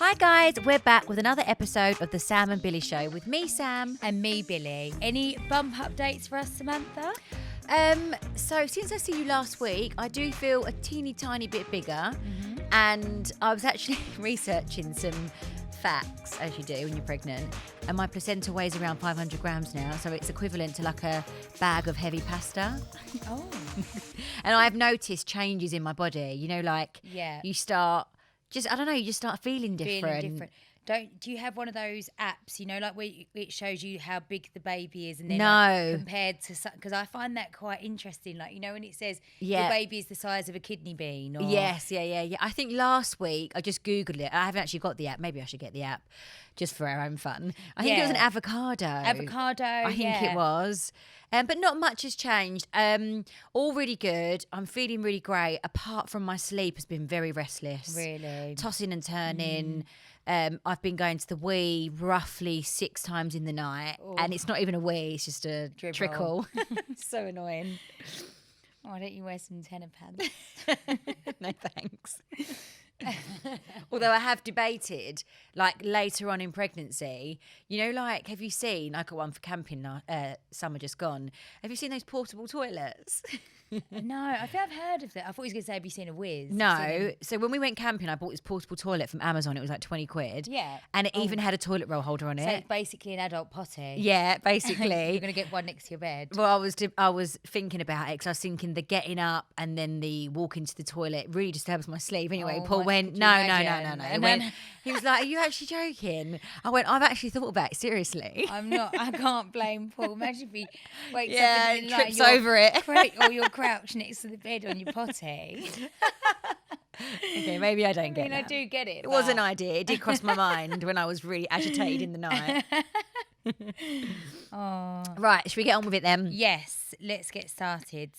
Hi guys, we're back with another episode of the Sam and Billie Show with me, Sam. And me, Billie. Any bump updates for us, Samantha? So since I see you last week, I do feel a teeny tiny bit bigger. And I was actually researching some facts, as you do when you're pregnant, and my placenta weighs around 500 grams now, so it's equivalent to like a bag of heavy pasta. Oh. And I've noticed changes in my body, you know, like you start you just start feeling different. Do you have one of those apps, you know, like where it shows you how big the baby is and then No. like, compared to, because I find that quite interesting, like, you know, when it says your baby is the size of a kidney bean or... Yes, yeah. I think last week I just Googled it. I haven't actually got the app. Maybe I should get the app just for our own fun. I think it was an avocado. I think it was. But not much has changed. All really good. I'm feeling really great. Apart from my sleep has been very restless. Really? Tossing and turning. I've been going to the wee roughly 6 times in the night. Ooh. And it's not even a wee, it's just a trickle. So annoying. Why don't you wear some tenor pads? No thanks. Although I have debated, like later on in pregnancy, you know, like have you seen, I got one for camping summer just gone, have you seen those portable toilets? No, I think I've heard of that. I thought he was going to say, have you seen a whiz? No. So when we went camping, I bought this portable toilet from Amazon. It was like 20 quid. Yeah. And it even had a toilet roll holder on it. So it's basically an adult potty. Yeah, basically. You're going to get one next to your bed. Well, I was thinking about it because I was thinking the getting up and then the walking to the toilet really disturbs my sleep. Anyway, Paul went, no. He was like, are you actually joking? I went, I've actually thought about it, seriously. I'm not. I can't blame Paul. Imagine if he wakes up and then, trips over it. Or you're crouched next to the bed on your potty. Okay, maybe I don't get it. I do get it. It was an idea. It did cross my mind when I was really agitated in the night. Oh. Right, should we get on with it then? Yes, let's get started.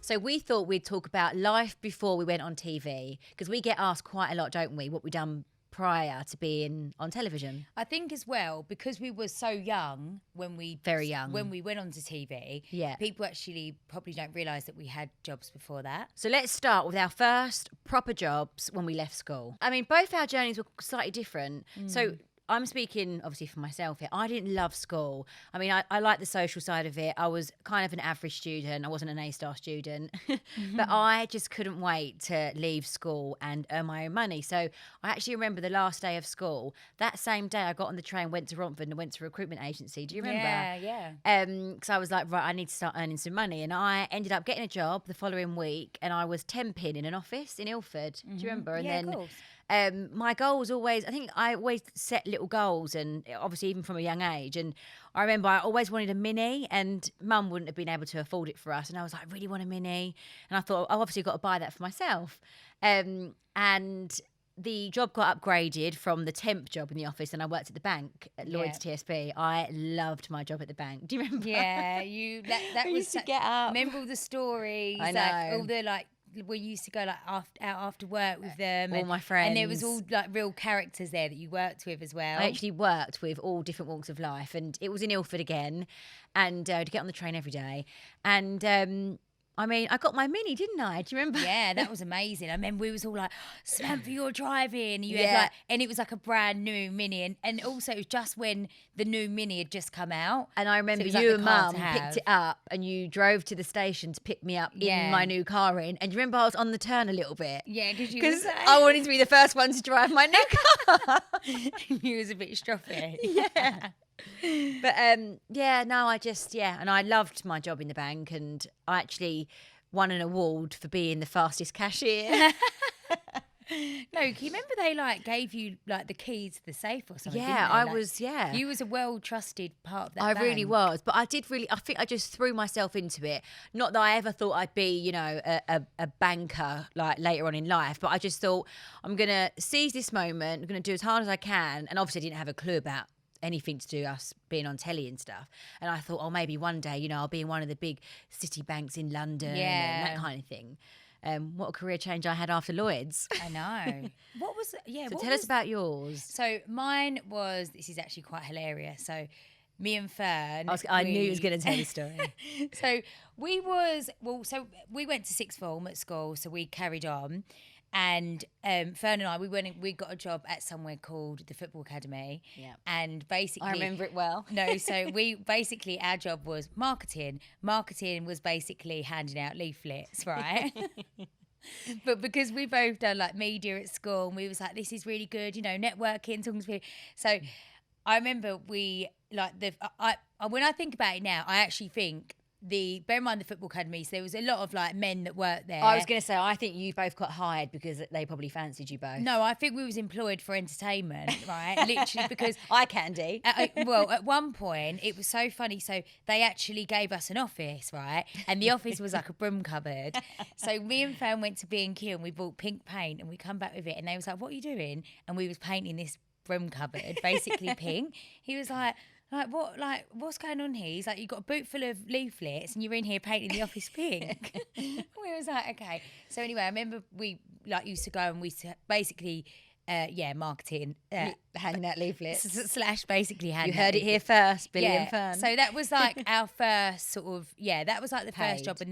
So we thought we'd talk about life before we went on TV, because we get asked quite a lot, don't we, what we've done prior to being on television. I think as well, because we were so young when we went onto TV, people actually probably don't realise that we had jobs before that. So let's start with our first proper jobs when we left school. I mean, both our journeys were slightly different. So I'm speaking obviously for myself here. I didn't love school. I mean, I like the social side of it. I was kind of an average student. I wasn't an A-star student. But I just couldn't wait to leave school and earn my own money. So I actually remember the last day of school. That same day I got on the train, went to Romford and went to a recruitment agency. Do you remember? Yeah. Because I was like, right, I need to start earning some money. And I ended up getting a job the following week, and I was temping in an office in Ilford. Do you remember? And of course. My goal was always, I think I always set little goals, and obviously even from a young age. And I remember I always wanted a Mini, and Mum wouldn't have been able to afford it for us. And I was like, I really want a Mini. And I thought, I've obviously got to buy that for myself. And the job got upgraded from the temp job in the office, and I worked at the bank at Lloyd's TSB. I loved my job at the bank. Do you remember? Yeah, that I was used to get up. Remember all the stories? I know. Like, all the we used to go like out after work with them, all my friends, and there was all like real characters there that you worked with as well. I actually worked with all different walks of life, and it was in Ilford again, and to get on the train every day, and I mean, I got my Mini, didn't I? Do you remember? Yeah, that was amazing. I remember we was all like, Samantha, you're driving. You had like, and it was like a brand new Mini. And also it was just when the new Mini had just come out. And I remember you and Mum picked it up, and you drove to the station to pick me up in my new car in. And do you remember I was on the turn a little bit? Yeah, because I wanted to be the first one to drive my new car. You was a bit stroppy. Yeah. But and I loved my job in the bank, and I actually won an award for being the fastest cashier. No, can you remember they like gave you like the keys to the safe or something? Yeah, I was. You was a well trusted part of that. I bank. really was, but I think I just threw myself into it. Not that I ever thought I'd be, you know, a banker like later on in life, but I just thought I'm gonna seize this moment. I'm gonna do as hard as I can, and obviously I didn't have a clue about anything to do us being on telly and stuff. And I thought, maybe one day, you know, I'll be in one of the big city banks in London and that kind of thing. What a career change I had after Lloyd's. I know. What was So tell us about yours. So mine was, this is actually quite hilarious. So me and Fern. I knew you was going to tell the story. So we went to sixth form at school, so we carried on. And Fern and I, we got a job at somewhere called the Football Academy. Yeah. And basically, I remember it well. No, so we basically, our job was marketing. Marketing was basically handing out leaflets, right? But because we both done like media at school, and we was like, this is really good, you know, networking, talking to people. So I remember when I think about it now, I actually think bear in mind the Football Academy, so there was a lot of like men that worked there. I was going to say, I think you both got hired because they probably fancied you both. No, I think we was employed for entertainment, right? Literally, because eye candy. Well, at one point it was so funny. So they actually gave us an office, right? And the office was like a broom cupboard. So me and Fran went to B&Q and we bought pink paint, and we come back with it, and they was like, "What are you doing?" And we was painting this broom cupboard, basically pink. He was like, what's going on here? He's like, you got a boot full of leaflets and you're in here painting the office pink. We was like, okay. So anyway, I remember we like used to go and we used to basically, marketing. Handing out leaflets. Slash basically handing You heard it here first, Billie and Fern. So that was like our first sort of, that was like the first job. And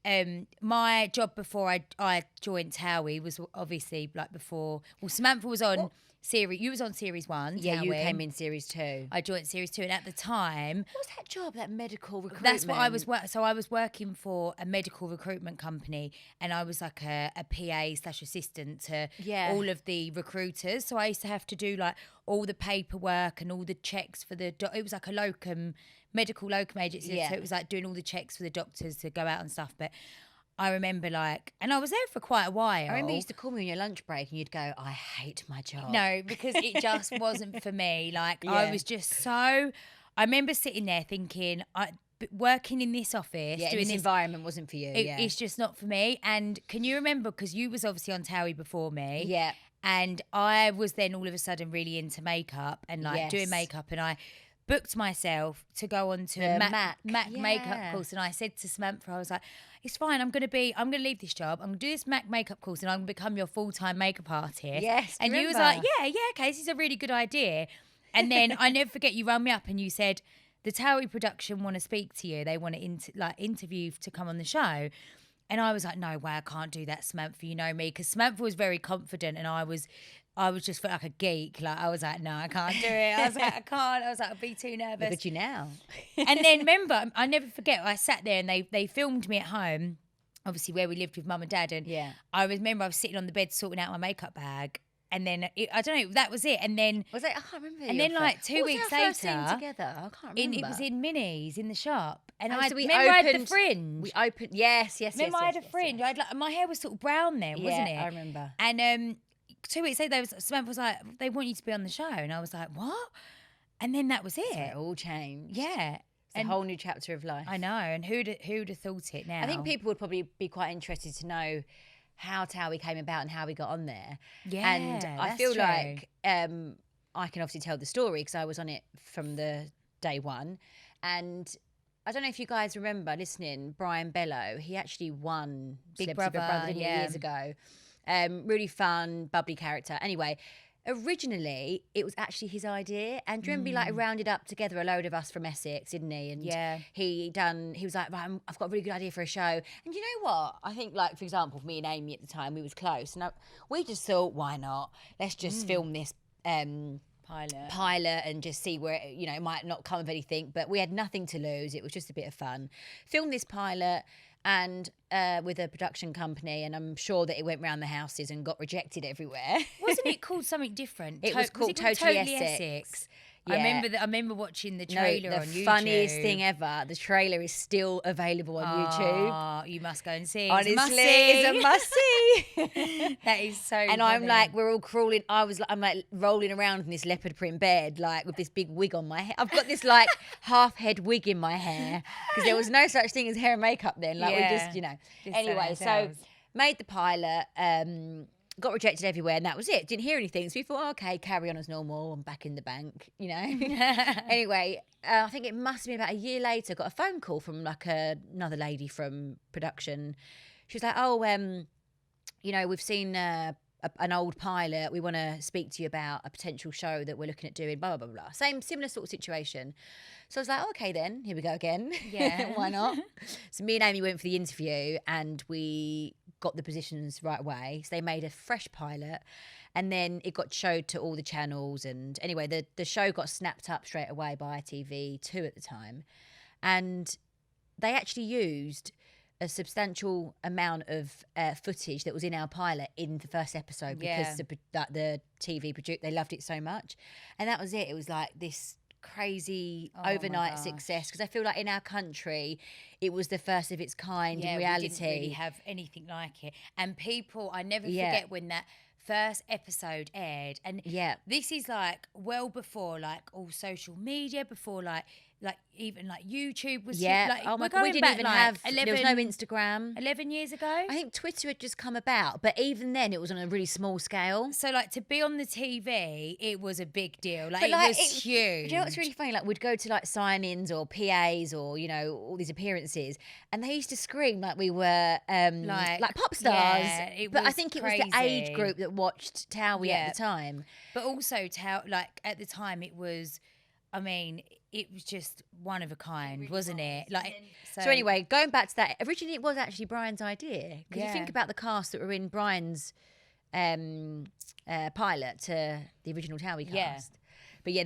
then my job before I joined TOWIE was obviously like before, Samantha was on... You was on series 1. Yeah, you came in series 2. I joined series 2, and at the time, what was that job? That medical recruitment. That's what I was. So I was working for a medical recruitment company, and I was like a PA/assistant to all of the recruiters. So I used to have to do like all the paperwork and all the checks for it was like a medical locum agency. So it was like doing all the checks for the doctors to go out and stuff. But I remember and I was there for quite a while. I remember you used to call me on your lunch break and you'd go, I hate my job. No, because it just wasn't for me. Like I was just I remember sitting there thinking, working in this office, doing this environment wasn't for you. It's just not for me. And can you remember, because you was obviously on TOWIE before me. Yeah. And I was then all of a sudden really into makeup and doing makeup, and I booked myself to go on to a MAC makeup course. And I said to Samantha, I was like, it's fine, I'm going to leave this job, I'm going to do this MAC makeup course, and I'm going to become your full-time makeup artist. Yes, and you was like, okay, this is a really good idea. And then I never forget, you rang me up and you said, the TOWIE production want to speak to you, they want to interview to come on the show. And I was like, no way, I can't do that, Samantha, you know me. Because Samantha was very confident, and I was just felt like a geek. Like, I was like, no, I can't do it. I was like, I can't. I was like, I'd be too nervous. Look at you now. And then remember, I never forget, I sat there and they filmed me at home, obviously where we lived with mum and dad. And I remember I was sitting on the bed sorting out my makeup bag. And then, I don't know, that was it. And then... Was it? I can't remember. And then like 2 weeks later... First scene together? I can't remember. It was in Minis, in the shop. And I had the fringe. We opened... Yes. Remember I had a fringe? I had my hair was sort of brown then, wasn't it? I remember. And 2 weeks later, Samantha was like, they want you to be on the show. And I was like, what? And then that was it. So it all changed. Yeah. It's a whole new chapter of life. I know. And who'd have thought it now? I think people would probably be quite interested to know how TOWIE came about and how we got on there. Yeah, and I feel like I can obviously tell the story because I was on it from the day one. And I don't know if you guys remember listening, Brian Bello, he actually won Big Celebrity Brother, didn't he, years ago. Really fun, bubbly character. Anyway, originally it was actually his idea, and do you remember he rounded up together a load of us from Essex, didn't he? And he was like, right, I've got a really good idea for a show. And you know what, I think, like, for example, me and Amy at the time, we was close, and we just thought, why not, let's just film this pilot and just see where it might not come of anything, but we had nothing to lose. It was just a bit of fun. Film this pilot and with a production company, and I'm sure that it went round the houses and got rejected everywhere. Wasn't it called something different? It was called Totally Essex. Yeah. I remember watching the trailer on YouTube. The funniest thing ever, the trailer is still available on YouTube. You must go and see. Honestly, it's a must-see. That is so And funny. I'm like, we're all crawling. I'm like rolling around in this leopard print bed, like with this big wig on my head. I've got this like half head wig in my hair because there was no such thing as hair and makeup then. Like we just, Anyway, so made the pilot. Got rejected everywhere, and that was it. Didn't hear anything, so we thought, okay, carry on as normal. I'm back in the bank, Anyway, I think it must have been about a year later. Got a phone call from like another lady from production. She was like, "Oh, we've seen an old pilot. We want to speak to you about a potential show that we're looking at doing." Blah blah blah blah. Similar sort of situation. So I was like, okay, then here we go again. Yeah, why not? So me and Amy went for the interview, and we got the positions right away. So they made a fresh pilot, and then it got showed to all the channels. And anyway, the show got snapped up straight away by ITV2 at the time, and they actually used a substantial amount of footage that was in our pilot in the first episode because the TV produced, they loved it so much, and that was it. It was like this crazy overnight success, because I feel like in our country it was the first of its kind in reality. We didn't really have anything like it, and people, I never forget when that first episode aired, and this is like well before like all social media, before like even like YouTube was like, oh my God, we didn't even have 11, there was no Instagram 11 years ago. I think Twitter had just come about, but even then it was on a really small scale. So like to be on the TV, it was a big deal. Like it was huge. Do you know what's really funny? Like we'd go to like sign-ins or PAs or, you know, all these appearances, and they used to scream like we were like pop stars. Yeah, but I think crazy. It was the age group that watched TOWIE at the time. But also like at the time it was, I mean, it was just one of a kind, really wasn't it? Like so anyway, going back to that, originally it was actually Brian's idea, because you think about the cast that were in Brian's pilot to the original TOWIE cast. But yeah,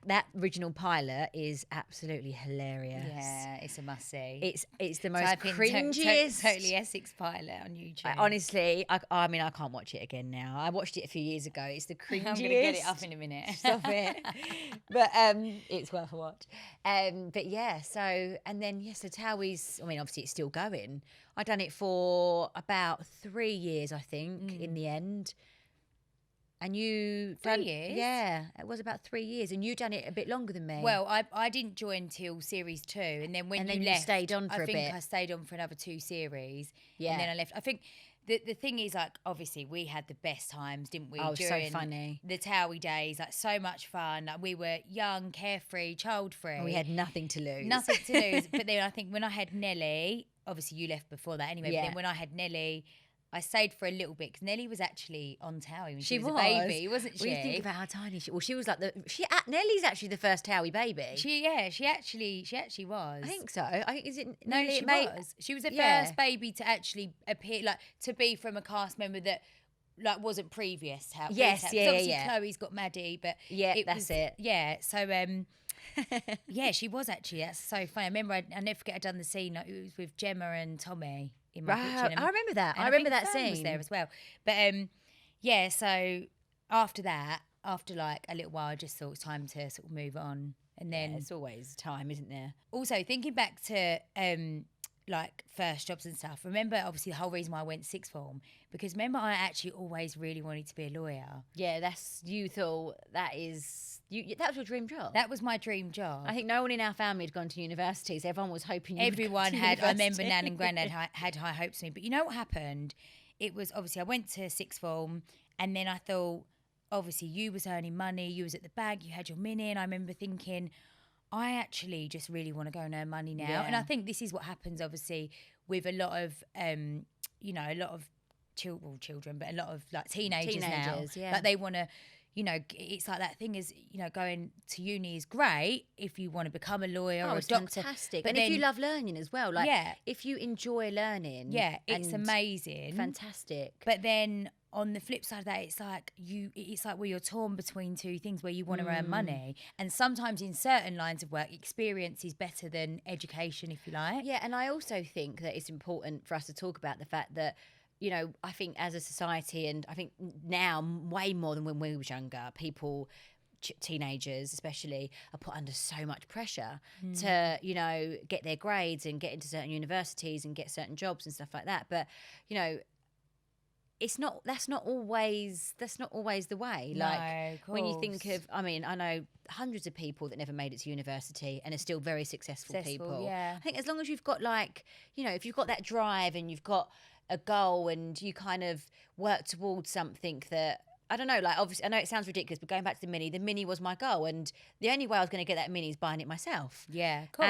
that original pilot is absolutely hilarious. Yeah, it's a must see. It's the most cringiest. Totally Essex pilot on YouTube. Honestly, I mean, I can't watch it again now. I watched it a few years ago. It's the cringiest. I'm going to get it up in a minute. Stop it. But it's worth a watch. But yeah, so, and then, so TOWIE's, I mean, obviously it's still going. I've done it for about 3 years, I think, in the end. And you 3 years? Yeah, it was about 3 years, and you done it a bit longer than me. Well, I didn't join till series 2, and then when you left, stayed on for a bit. I think I stayed on for another 2 series. Yeah, and then I left. I think the thing is, like, obviously we had the best times, didn't we? Oh, during so funny. The TOWIE days, like so much fun. Like we were young, carefree, child-free. And we had nothing to lose. Nothing to lose. But then I think when I had Nelly, obviously you left before that anyway. Yeah. But then when I had Nelly, I stayed for a little bit because Nelly was actually on TOWIE when she was a baby, wasn't she? Well, you think about how tiny she was. Well, she was like Nelly's actually the first TOWIE baby. She actually was. I think so. I think, is it? No, she was. She was the first baby to actually appear, like to be from a cast member that like wasn't previous TOWIE. Yes, obviously Chloe's got Maddie, but that's it. Yeah, so yeah, she was actually. That's so funny. I remember I never forget I'd done the scene. Like, it was with Gemma and Tommy. In my kitchen. I remember that. I remember that scene. Was there as well. But yeah, so after that, after like a little while, I just thought it was time to sort of move on. And then it's always time, isn't there? Also, thinking back to like first jobs and stuff, remember obviously the whole reason why I went sixth form, because remember I actually always really wanted to be a lawyer. Yeah, you thought that was your dream job. That was my dream job. I think no one in our family had gone to university, so everyone was hoping everyone had. I remember Nan and Grandad had high hopes for me. But you know what happened? It was obviously I went to sixth form, and then I thought, obviously you was earning money, you was at the bank, you had your mini, and I remember thinking, I actually just really want to go and earn money now. Yeah. And I think this is what happens, obviously, with a lot of, you know, a lot of children, but a lot of like teenagers now. Yeah. Like they want to, you know, it's like that thing is, you know, going to uni is great if you want to become a lawyer or a doctor. Fantastic. But if you love learning as well, like if you enjoy learning. Yeah, it's amazing. Fantastic. But then on the flip side of that, it's like where you're torn between two things where you want to earn money. And sometimes in certain lines of work, experience is better than education, if you like. Yeah, and I also think that it's important for us to talk about the fact that, you know, I think as a society, and I think now way more than when we was younger, people, teenagers especially, are put under so much pressure to, you know, get their grades and get into certain universities and get certain jobs and stuff like that. But, you know, that's not always the way. Like when you think of, I mean, I know hundreds of people that never made it to university and are still very successful people. Yeah. I think as long as you've got, like, you know, if you've got that drive and you've got a goal and you kind of work towards something that, I don't know, like, obviously I know it sounds ridiculous, but going back to the mini was my goal, and the only way I was going to get that mini is buying it myself. Yeah, of course.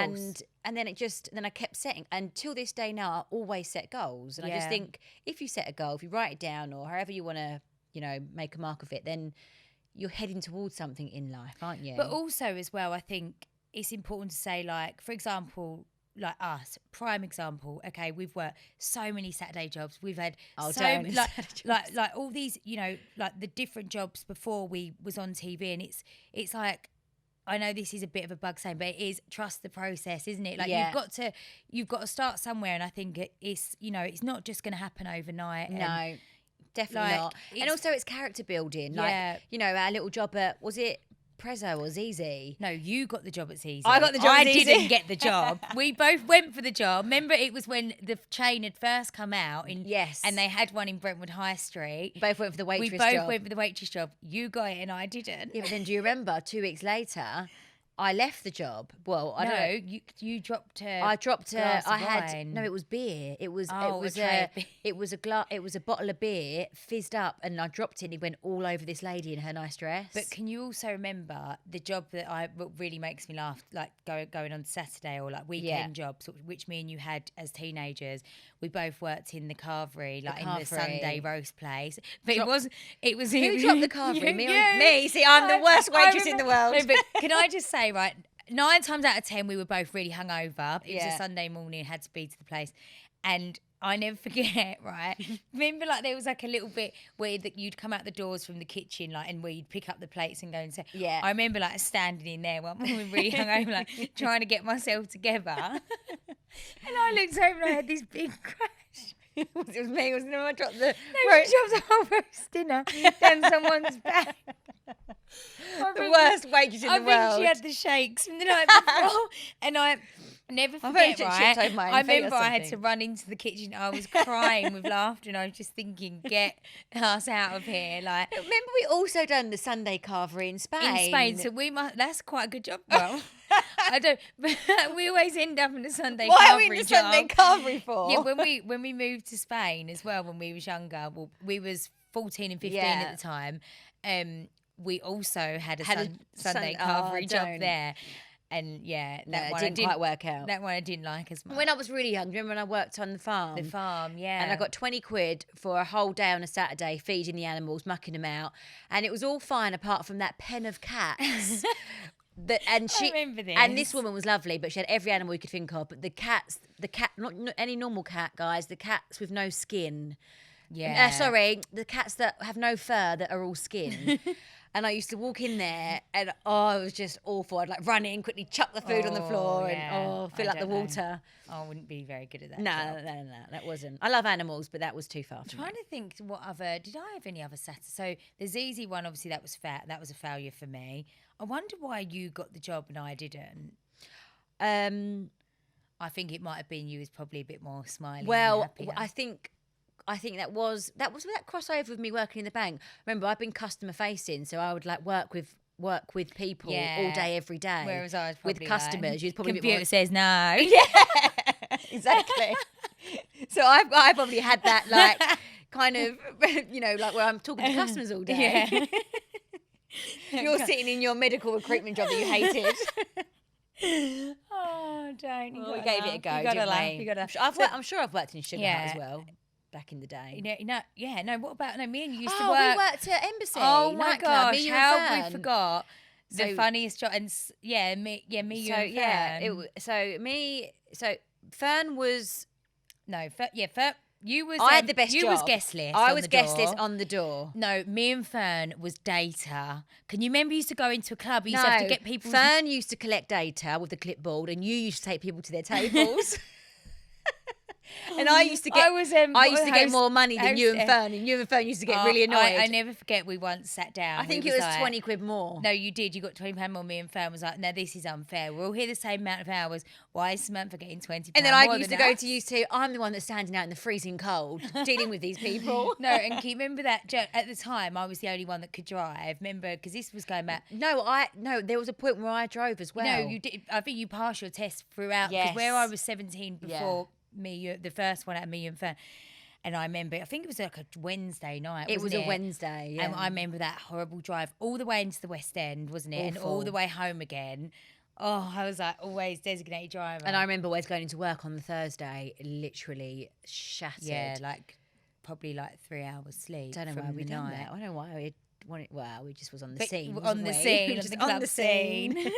And then then I kept setting, and till this day now I always set goals, and I just think if you set a goal, if you write it down or however you want to, you know, make a mark of it, then you're heading towards something in life, aren't you? But also as well, I think it's important to say, like, for example, like us, prime example. Okay, we've worked so many Saturday jobs. We've had Oh, so don't. like all these, you know, like the different jobs before we was on TV, and it's like. I know this is a bit of a bug saying, but it is trust the process, isn't it? Like Yeah. you've got to start somewhere, and I think it's you know it's not just going to happen overnight. No, definitely like, not. And also it's character building. Yeah. Like, you know, our little job at, was it Prezzo or Zizi? No, you got the job at Zizi. I got the job I at Zizi. didn't get the job. We both went for the job. Remember, it was when the chain had first come out. Yes. And they had one in Brentwood High Street. Both went for the waitress We job. both went for the waitress job. You got it and I didn't. Yeah, but then do you remember 2 weeks later, I left the job. Well, I don't know. You dropped a I dropped glass of I had wine. no, it was beer. It was Oh, it was a tray a of beer. it was a bottle of beer fizzed up, and I dropped it and it went all over this lady in her nice dress. But can you also remember the job that what really makes me laugh, like going on Saturday or like weekend jobs, which me and you had as teenagers? We both worked in the carvery, like in the carvery. Sunday roast place. But it was Who dropped the carvery? Me or You. me? See, I'm the worst waitress in the world. No, but can I just say, right, 9 times out of 10 we were both really hungover. It was Yeah. a Sunday morning, had to be to the place. And I never forget, right? Remember, like there was like a little bit where that you'd come out the doors from the kitchen, like, and where you'd pick up the plates and go and say, Yeah. I remember like standing in there one morning really hungover, like trying to get myself together. And I looked over and I had this big crash. It was me. It was no, I dropped the. No, she dropped the whole roast dinner down someone's back. The worst waitress in the I world. think she had the shakes from the night before, and I never I bet forget. she Right, chipped over my I feet or remember I had to something. run into the kitchen. I was crying with laughter, and I was just thinking, "Get us out of here!" Like Remember, we also done the Sunday carvery in Spain. in Spain, so we must. That's quite a good job, well. I don't. We always end up in the Sunday. Why are we in carvery the Sunday job. carvery for? Yeah, when we moved to Spain as well, when we was younger, well, we was 14 and 15 Yeah. at the time. We also had a Had a Sunday Sun- carvery job don't. there, and yeah, No, that it one didn't quite work out. That one I didn't like as much. When I was really young, remember when I worked on the farm? The farm, yeah, And I got 20 quid for a whole day on a Saturday feeding the animals, mucking them out. And it was all fine apart from that pen of cats. And she, remember this. And this woman was lovely, but she had every animal you could think of. But the cat, not any normal cat, guys, the cats with no skin. yeah. Sorry, the cats that have no fur that are all skin. And I used to walk in there and, it was just awful. I'd like run in, quickly chuck the food on the floor yeah. and, fill I up the don't know. water. I wouldn't be very good at that. No, job. no, that wasn't. I love animals, but that was too far for me. Trying to think what other did I have any other Saturday? So the ZZ one, obviously that was that was a failure for me. I wonder why you got the job and I didn't. I think it might have been you was probably a bit more smiley. Well, and happier. I think that was that crossover with me working in the bank. Remember, I've been customer facing, so I would like work with people all day, every day. Whereas I was with probably customers, like, you'd probably computer be more, says no. yeah, exactly. So I probably had that like kind of like where I'm talking to customers all day. Yeah. You're sitting in your medical recruitment job that you hated. Oh, don't. Well, we gave it a go, You gotta didn't laugh. we? You gotta. I'm sure I've worked in Sugar Hut Yeah. as well back in the day. No. What about me and you used to Oh, work? we worked at Embassy. Oh my nightclub, gosh! me, you How and have we Fern. forgot the So- funniest job? And me, you and Fern. So Fern was. Fern. You was. I had the best You job. was guest list. I on was the guest door. list on the door. No, me and Fern was data. Can you remember? You used to go into a club. You used to have to get people. Fern used to collect data with the clipboard, and you used to take people to their tables. And I used to get. I used to get more money than you and Fern, and you and Fern used to get really annoyed. I never forget. We once sat down. I think we it was like, 20 quid more. No, you did. You got £20 more. Me and Fern was like, no, this is unfair. We're all here the same amount of hours. Why is Samantha getting £20 And then I more used to than go us? to you two. I'm the one that's standing out in the freezing cold, dealing with these people. No, and can you remember that at the time I was the only one that could drive? Remember, because this was going back. No, there was a point where I drove as well. No, you did. I think you passed your test throughout. Because Yes. where I was 17 before the first one at me and Fern. And I remember, I think it was like a Wednesday night. It was wasn't a Wednesday, yeah. And I remember that horrible drive all the way into the West End, wasn't it? And all Awful. the way home again. Oh, I was like always designated driver. And I remember always going into work on the Thursday, literally shattered. Yeah, like probably like 3 hours sleep. Don't know from why we the done night. that. I don't know why we wanted. Well, we just was on the But scene. on wasn't the we? scene, We on just the club scene.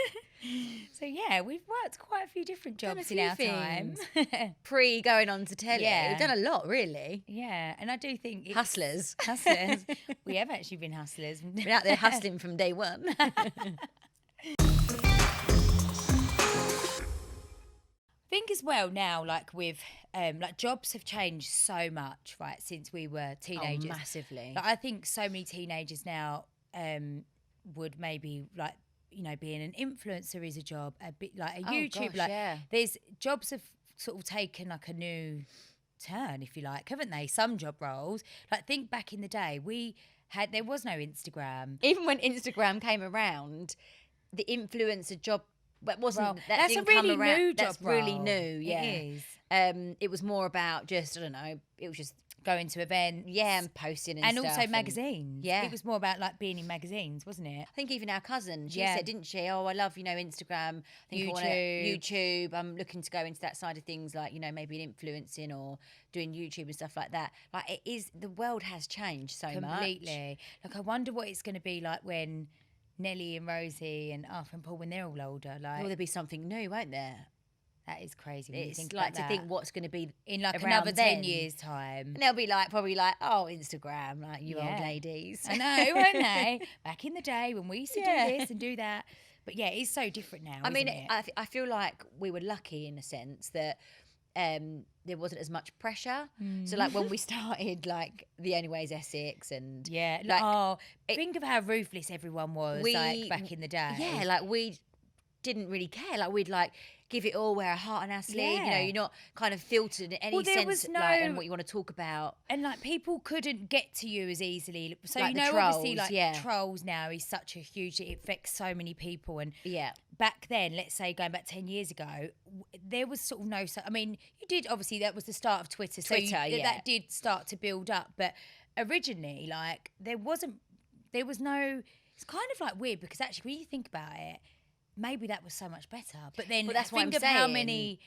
So yeah, we've worked quite a few different Done a jobs in few our time. Pre going on to telly. Yeah. We've done a lot, really. Yeah, and I do think it's Hustlers. Hustlers. We have actually been hustlers. Been out there hustling from day one. I think as well now, like with like jobs have changed so much, right, since we were teenagers. Oh, massively. Like, I think so many teenagers now would maybe like, you know, being an influencer is a job, a bit like a YouTube. gosh, like yeah. there's jobs have sort of taken like a new turn, if you like, haven't they? Some job roles. Like think back in the day, there was no Instagram. Even when Instagram came around, the influencer job wasn't. That's a really new job. That's really role. new. Yeah, It is. It was more about just, I don't know. It was just Going to events. and posting and stuff, also magazines. Yeah. It was more about like being in magazines, wasn't it? I think even our cousin, she Yeah. said, didn't she? Oh, I love, Instagram. I think I wanna- YouTube. YouTube. I'm looking to go into that side of things, like, maybe influencing or doing YouTube and stuff like that. Like, it is, the world has changed so much. Completely. Like I wonder what it's going to be like when Nelly and Rosie and Arthur and Paul, when they're all older. Like Will there be something new, won't there? that is crazy. When you It's think like about to that. think what's going to be in like around another 10 then. years time. And they'll be probably like, oh, Instagram, like you old Yeah. ladies. I know, won't they? Back in the day when we used to Yeah. do this and do that. But yeah, it's so different now. I mean, isn't it? I feel like we were lucky in a sense that there wasn't as much pressure. So like when we started like The Only Way is Essex and yeah. like, Think of how ruthless everyone was like back in the day. Yeah, like we didn't really care. Like we'd like give it all, wear our heart on our sleeve. Yeah. You're not kind of filtered in any Well, there sense was and no- what you want to talk about. And like people couldn't get to you as easily. So Like the obviously trolls, like yeah. trolls now is such a huge, it affects so many people. And Yeah. back then, let's say going back 10 years ago, there was sort of no, I mean, you did obviously, that was the start of Twitter. So Twitter, yeah. that did start to build up. But originally, like there was no, it's kind of like weird because actually when you think about it, maybe that was so much better. But then Well, that's what think I'm of how saying. many,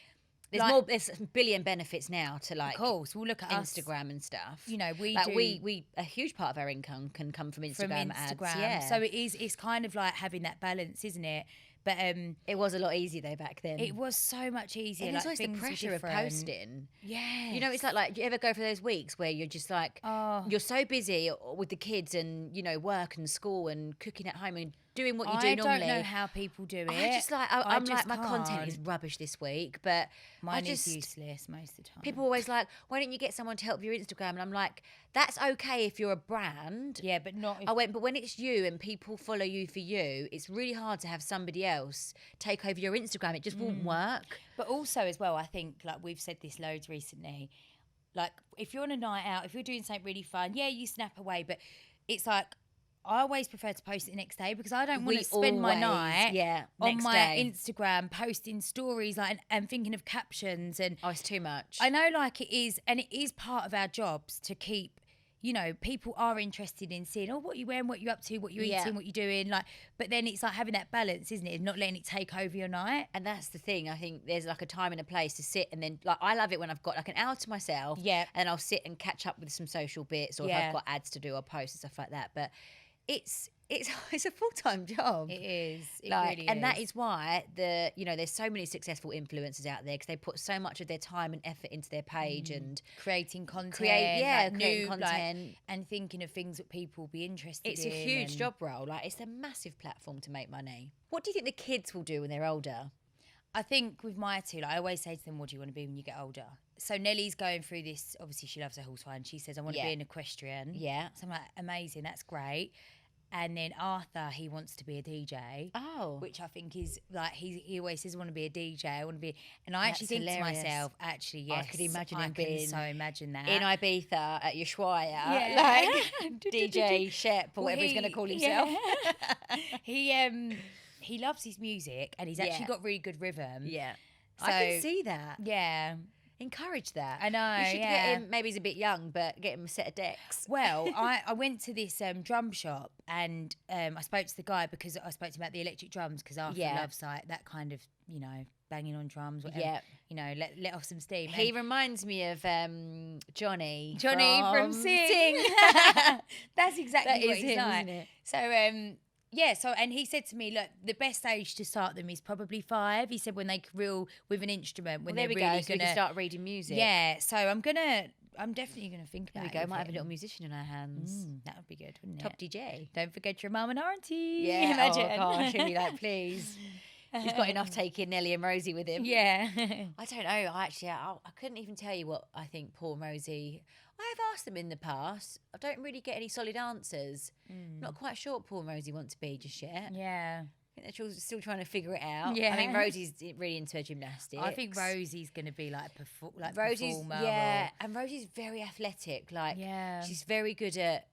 There's a billion benefits now to like of course, we'll look at us. Instagram and stuff. You know, we like do we a huge part of our income can come from Instagram, ads. Yeah. So it's kind of like having that balance, isn't it? But it was a lot easier though back then. it was so much easier. And Like there's always the things were pressure of different. posting. Yeah. It's like do you ever go for those weeks where you're just like you're so busy with the kids and work and school and cooking at home and doing what you do normally. I don't know how people do it. I just like I'm like my content is rubbish this week, but mine is useless most of the time. People are always like, why don't you get someone to help your Instagram? And I'm like, that's okay if you're a brand. Yeah, but not if I went, but when it's you and people follow you for you, it's really hard to have somebody else take over your Instagram. It just won't work. But also as well, I think like we've said this loads recently, like if you're on a night out, if you're doing something really fun, yeah, you snap away, but it's like I always prefer to post it the next day because I don't want to spend my night on my Instagram posting stories like and thinking of captions and it's too much. I know like it is, and it is part of our jobs to keep, people are interested in seeing, what you wearing, what you up to, what you're eating, what you're doing, like, but then it's like having that balance, isn't it? Not letting it take over your night. And that's the thing. I think there's like a time and a place to sit and then like I love it when I've got like an hour to myself. Yeah. And I'll sit and catch up with some social bits or if I've got ads to do or posts and stuff like that. But it's a full-time job. It is. It like, really and is. that is why there's so many successful influencers out there because they put so much of their time and effort into their page and creating content, creating new content and thinking of things that people will be interested in. It's a huge job role. Like it's a massive platform to make money. What do you think the kids will do when they're older? I think with my two, like I always say to them, what do you want to be when you get older? So Nellie's going through this, obviously she loves her horse ride and she says, I want to be an equestrian. Yeah. So I'm like, amazing, that's great. And then Arthur, he wants to be a DJ. Oh. Which I think is like, he always says, I want to be a DJ, I want to be, and I That's actually think hilarious. to myself, actually, yes. I could imagine I him can being so imagine that. in Ibiza at Ushuaia, Yeah. like DJ Shep or whatever he's going to call himself. Yeah. He loves his music and he's actually got really good rhythm. Yeah. So, I can see that. Yeah. Encourage that. I know, You should get him, maybe he's a bit young, but get him a set of decks. Well, I went to this drum shop and I spoke to the guy because I spoke to him about the electric drums because Arthur loves like that kind of, banging on drums, whatever. Yeah. Let off some steam. He reminds me of Johnny. Johnny from Sing. That's exactly That what is he's him, like. isn't it? So, Yeah, so and he said to me, look, the best age to start them is probably 5. He said when they reel with an instrument, when Well, there they're we really go. So we can start reading music. Yeah, so I'm definitely gonna think There about we it. go. Might have a little musician in our hands. That would be good, wouldn't Top it? DJ. Don't forget your mum and auntie. Yeah. Imagine. Oh gosh. He'd be like, please. He's got enough taking Nelly and Rosie with him. Yeah. I don't know. I couldn't even tell you what I think Paul and Rosie. I have asked them in the past. I don't really get any solid answers. Not quite sure what Paul and Rosie want to be just yet. Yeah. I think they're still trying to figure it out. Yeah. I mean, Rosie's really into her gymnastics. I think Rosie's going to be like Rosie's, performer. yeah, and Rosie's very athletic. Like, Yeah. she's very good at,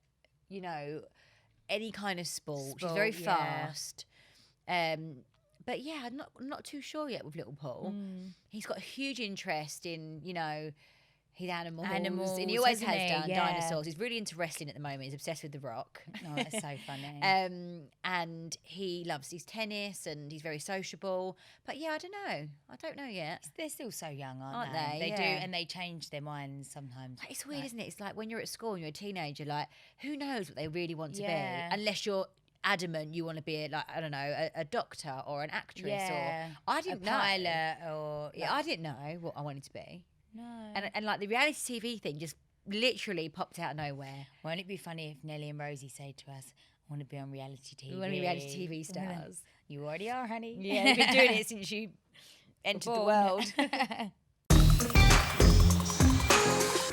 any kind of sport. She's very yeah. fast. But yeah, I'm not too sure yet with little Paul. He's got a huge interest in, his animals. And he always has done, Yeah. dinosaurs. He's really into wrestling at the moment. He's obsessed with The Rock. Oh, that's so funny. And he loves his tennis and he's very sociable. But yeah, I don't know yet. They're still so young, Aren't they? they? They do, Yeah. and they change their minds sometimes. But it's weird, isn't it? It's like when you're at school and you're a teenager, like, who knows what they really want to Yeah. be? Unless you're adamant you want to be a doctor or an actress Yeah. or I didn't a know. pilot or Yeah, I didn't know what I wanted to be. no. And like the reality TV thing just literally popped out of nowhere. Won't it be funny if Nelly and Rosie say to us, "I want to be on reality TV"? We want to be reality TV stars. You already are, honey. Yeah, you've been doing it since you entered the world.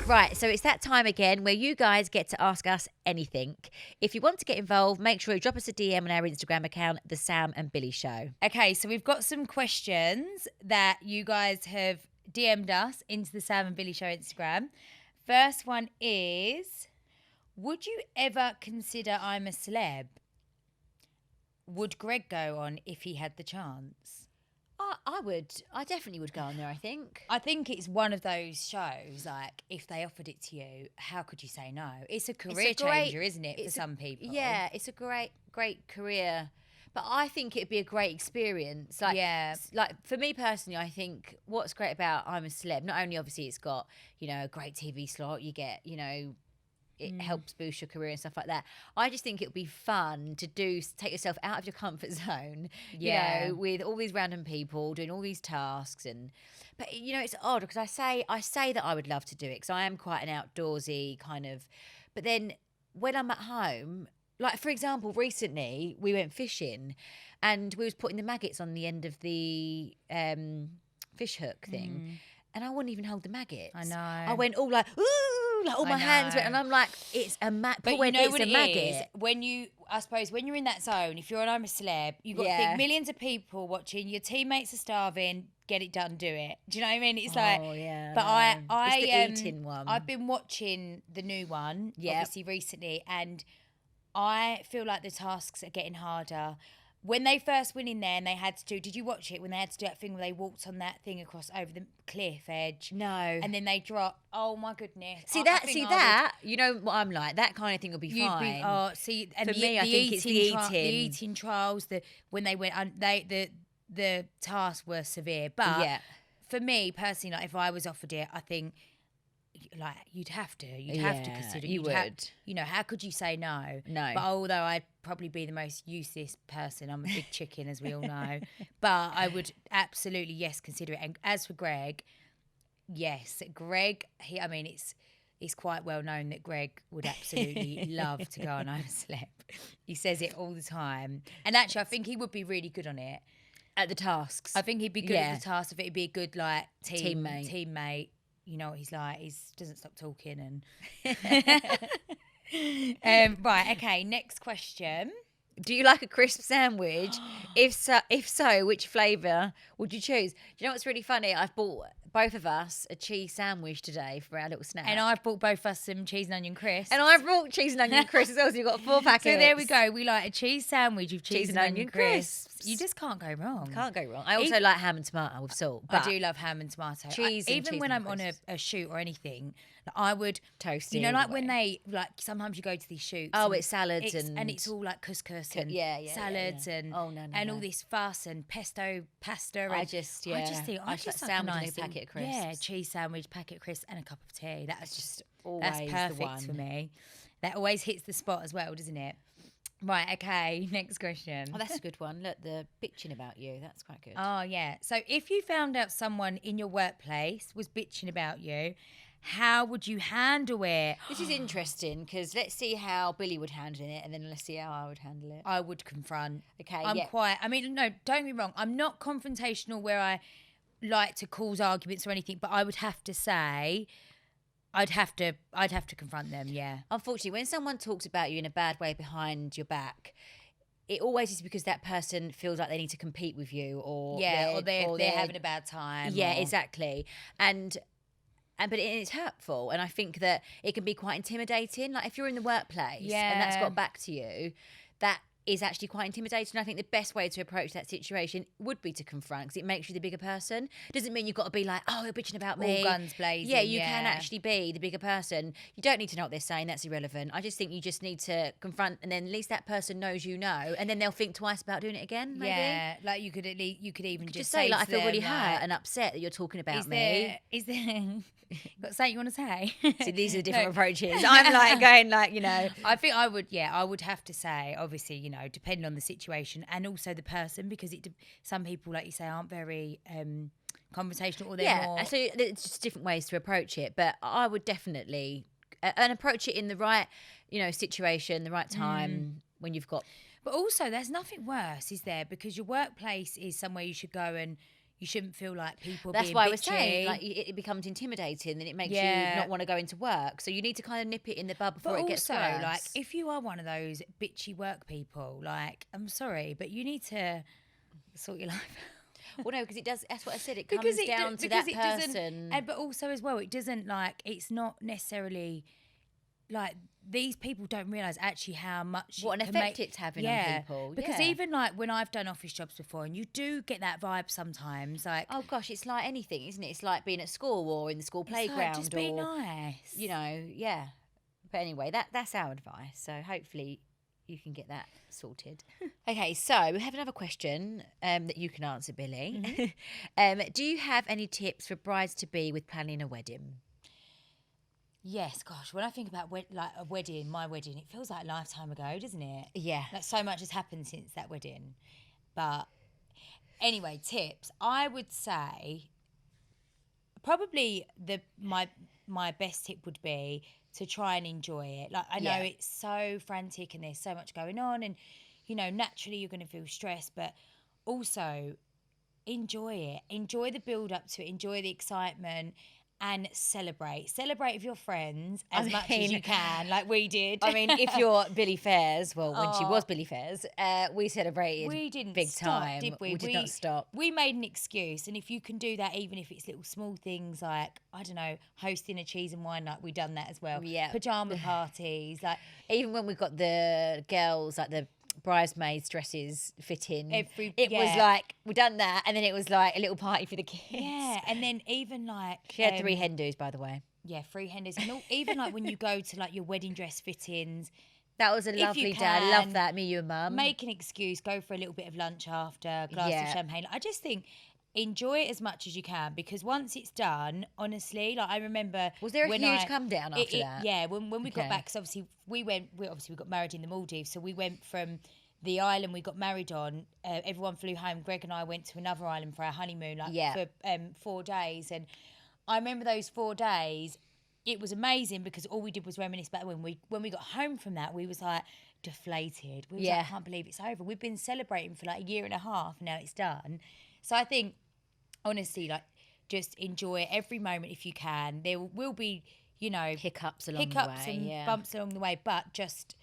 Right, so it's that time again where you guys get to ask us anything. If you want to get involved, make sure you drop us a DM on our Instagram account, The Sam and Billie Show. Okay, so we've got some questions that you guys have DM'd us into the Sam and Billie Show Instagram. First one is, would you ever consider I'm a Celeb? Would Greg go on if he had the chance? I would. I definitely would go on there, I think. I think it's one of those shows, like, if they offered it to you, how could you say no? It's a career changer, isn't it, for some people? Yeah, it's a great career. But I think it'd be a great experience. Like, Yeah. Like, for me personally, I think what's great about I'm a Celeb, not only obviously it's got, a great TV slot, you get, it helps boost your career and stuff like that. I just think it would be fun to take yourself out of your comfort zone, with all these random people doing all these tasks. But it's odd because I say that I would love to do it because I am quite an outdoorsy kind of, but then when I'm at home, like for example, recently we went fishing and we was putting the maggots on the end of the fish hook thing. And I wouldn't even hold the maggots. I know. I went all like, ooh, like all my hands went, and I'm like, it's a maggot. But when you know it's what a it maggot. is? I suppose when you're in that zone, if you're on I'm a Celeb, you've got to think millions of people watching, your teammates are starving, get it done, do it. Do you know what I mean? It's like, yeah. but it's the eating one. I've been watching the new one, obviously recently, and I feel like the tasks are getting harder. When they first went in there and they had to do, did you watch it when they had to do that thing where they walked on that thing across over the cliff edge? No. And then they dropped. Oh my goodness. See that? You know what I'm like. That kind of thing would be You'd fine. and For me, I think it's the eating. The eating trials. When they went, the tasks were severe. But for me personally, like if I was offered it, I think like you'd have to consider. You would. How could you say no? No. But although I'd probably be the most useless person, I'm a big chicken, as we all know. But I would absolutely consider it. And as for Greg, yes, Greg. It's quite well known that Greg would absolutely love to go on I'm a Celeb. He says it all the time, and actually, I think he would be really good on it At the tasks. I think he'd be good at the task. I think he'd be a good like Teammate. You know what he's like. He doesn't stop talking and. Right. Okay. Next question. Do you like a crisp sandwich? If so, which flavour would you choose? Do you know what's really funny? I've bought both of us a cheese sandwich today for our little snack. And I've bought both of us some cheese and onion crisps. And I've brought cheese and onion crisps as well, so you've got 4 packets. So there we go. We like a cheese sandwich with cheese and onion crisps. crisps. You just can't go wrong. Can't go wrong. I also like ham and tomato with salt. I do love ham and tomato. Cheese and even cheese when and I'm on crisps. a shoot or anything, like, I would Toast You it know, all like the when way. they sometimes you go to these shoots. Oh, and it's salads and it's all like couscous and salads and all this fuss and pasta. And I just think I just like sandwich a and nice a packet of crisps. Yeah, cheese sandwich, packet of crisps, and a cup of tea. That's always perfect the one for me. That always hits the spot as well, doesn't it? Right, okay. Next question. Oh, that's a good one. Look, the bitching about you. That's quite good. Oh, yeah. So if you found out someone in your workplace was bitching about you, how would you handle it? This is interesting because let's see how Billie would handle it, and then let's see how I would handle it. I would confront. Okay, I'm yeah. quite, I mean, no, don't get me wrong. I'm not confrontational where I like to cause arguments or anything, but I would have to say, I'd have to confront them, yeah. Unfortunately, when someone talks about you in a bad way behind your back, it always is because that person feels like they need to compete with you, or they're having a bad time. Yeah, exactly. But it's hurtful, and I think that it can be quite intimidating. Like if you're in the workplace and that's got back to you, that is actually quite intimidating. I think the best way to approach that situation would be to confront, because it makes you the bigger person. It doesn't mean you've got to be like, oh, you're bitching about me. All guns blazing. Yeah, you can actually be the bigger person. You don't need to know what they're saying. That's irrelevant. I just think you just need to confront, and then at least that person knows you know, and then they'll think twice about doing it again, maybe. Yeah, like you could even just say like, I to feel really them, hurt and upset that you're talking about me. Is there got something you want to say? See, these are different approaches. I'm like going like, I think I would have to say, obviously, depending on the situation and also the person, because some people, like you say, aren't very conversational, or they're more... so it's just different ways to approach it, but I would definitely and approach it in the right situation, the right time, when you've got... But also there's nothing worse, is there? Because your workplace is somewhere you should go, and you shouldn't feel like people That's being why bitchy. I was saying, like, it becomes intimidating, and it makes you not want to go into work. So you need to kind of nip it in the bud before it gets worse. But also, like, if you are one of those bitchy work people, like, I'm sorry, but you need to sort your life out. Well, no, because it does. That's what I said. It comes down to that person. But also, as well, it doesn't, like, it's not necessarily... Like, these people don't realise actually how much... What an effect it's having on people. Because even, like, when I've done office jobs before, and you do get that vibe sometimes, like... Oh, gosh, it's like anything, isn't it? It's like being at school or in the school playground. Just be nice. Yeah. But anyway, that's our advice. So hopefully you can get that sorted. Okay, so we have another question that you can answer, Billie. Mm-hmm. Do you have any tips for brides-to-be with planning a wedding? Yes, gosh, when I think about a wedding, my wedding, it feels like a lifetime ago, doesn't it? Yeah. Like so much has happened since that wedding. But anyway, tips. I would say probably my best tip would be to try and enjoy it. Like, I know it's so frantic and there's so much going on, and naturally you're going to feel stressed, but also enjoy it. Enjoy the build up to it. Enjoy the excitement. And celebrate with your friends as much as you can, like we did. I mean, if you're Billie Fairs, well, when she was Billie Fairs, we celebrated. We didn't big stop, time, did we? We did not stop. We made an excuse, and if you can do that, even if it's little small things like, I don't know, hosting a cheese and wine night, we done that as well. Yeah, pajama parties, like even when we got the girls, like the bridesmaids dresses fitting, it was like we done that, and then it was like a little party for the kids. Yeah, and then even like she had 3 hen dos, by the way. Yeah, 3 hen dos, and even like when you go to like your wedding dress fittings, that was a lovely day. I love that. Me, you, and Mum. Make an excuse, go for a little bit of lunch after, a glass of champagne. I just think enjoy it as much as you can, because once it's done, honestly, like I remember, was there a huge come down after that? Yeah, when we got back, because obviously we got married in the Maldives, so we went from the island we got married on. Everyone flew home. Greg and I went to another island for our honeymoon, for 4 days, and I remember those 4 days. It was amazing because all we did was reminisce back when we got home from that. We was like deflated. We was like, I can't believe it's over. We've been celebrating for like a year and a half. Now it's done. So I think, honestly, like, just enjoy every moment if you can. There will be, hiccups along the way, and bumps along the way, but just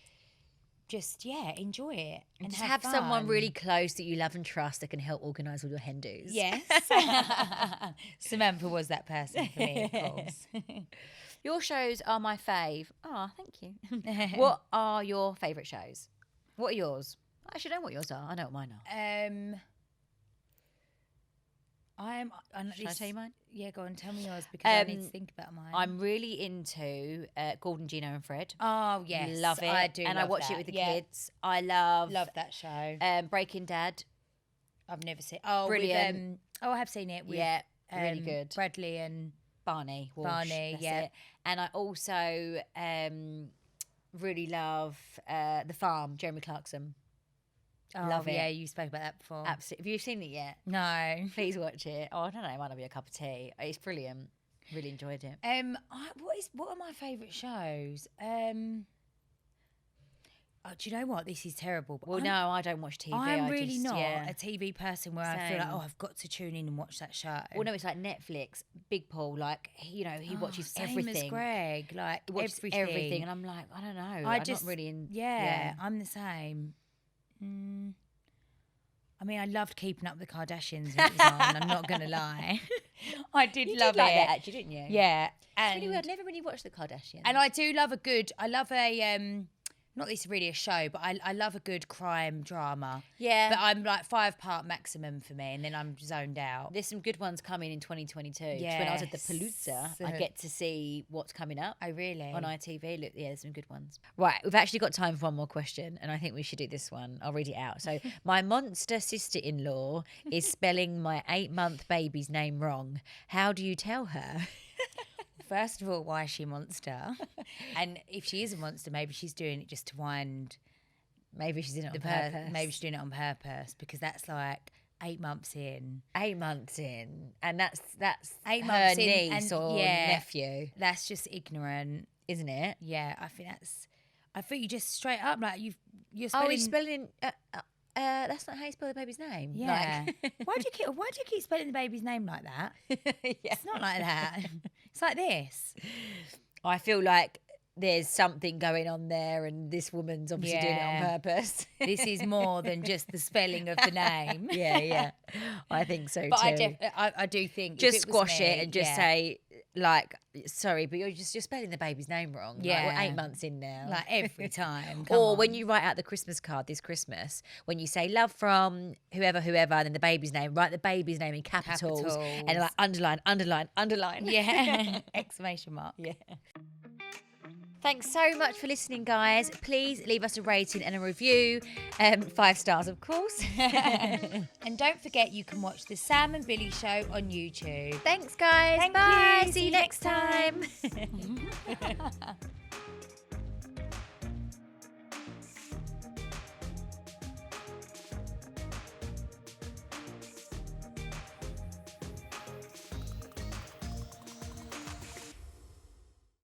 enjoy it and just have fun. Someone really close that you love and trust that can help organise all your hen dos. Yes. Samantha was that person for me, of course. Your shows are my fave. Oh, thank you. What are your favourite shows? What are yours? I should know what yours are. I know what mine are. Should I tell you mine? Yeah, go on, tell me yours, because I need to think about mine. I'm really into Gordon, Gino and Fred. Oh, yes. Love it. I do, and love I watch that. it with the kids. I love that show. Breaking Dad. I've never seen. Oh, brilliant. I have seen it. With, really good. Bradley and Barney. Walsh, Barney, yeah. It. And I also really love The Farm, Jeremy Clarkson. Oh, Love it. Yeah, you spoke about that before. Absolutely. Have you seen it yet? No. Please watch it. Oh, I don't know. It might not be a cup of tea. It's brilliant. Really enjoyed it. What are my favourite shows? Oh, do you know what? This is terrible. But Well, no, I don't watch TV. I'm really not yeah. a TV person where I feel like, Same. I've got to tune in and watch that show. Well, no, it's like Netflix. Big Paul, like, he watches same everything. as Greg, like He watches everything. And I'm like, I don't know. I'm not really in. Yeah, I'm the same. I mean, I loved Keeping Up with the Kardashians when it was on. I'm not going to lie. I did love like it. that, actually, didn't you? Yeah. It's really weird. I'd never really watched the Kardashians. And I love a, not that it's really a show, but I love a good crime drama. Yeah. But I'm like 5-part maximum for me, and then I'm zoned out. There's some good ones coming in 2022. Yeah. When I was at the Palooza, I get to see what's coming up. Oh, really? On ITV. Look, yeah, there's some good ones. Right, we've actually got time for one more question, and I think we should do this one. I'll read it out. So, my monster sister-in-law is spelling my 8-month baby's name wrong. How do you tell her? First of all, why is she a monster? And if she is a monster, maybe she's doing it just to wind. Maybe she's doing it on purpose. Maybe she's doing it on purpose, because that's like 8 months in. 8 months in, and that's 8 her months in, niece and or nephew, That's just ignorant, isn't it? Yeah, I think you just straight up like you're spelling. Oh, he's spelling. That's not how you spell the baby's name. Yeah. Why do you keep spelling the baby's name like that? Yeah. It's not like that. It's like this. I feel like there's something going on there, and this woman's obviously doing it on purpose. This is more than just the spelling of the name. Yeah. I think so but too. I do think Just if it was squash me, it and just say, like, sorry, but you're spelling the baby's name wrong. Yeah. Like, we're 8 months in now. like every time. Or when you write out the Christmas card this Christmas, when you say love from whoever, and then the baby's name, write the baby's name in capitals. And like underline. Yeah. Exclamation mark. Yeah. Thanks so much for listening, guys. Please leave us a rating and a review. 5 stars, of course. And don't forget, you can watch the Sam and Billie show on YouTube. Thanks, guys. Thank Bye. you. See you next time.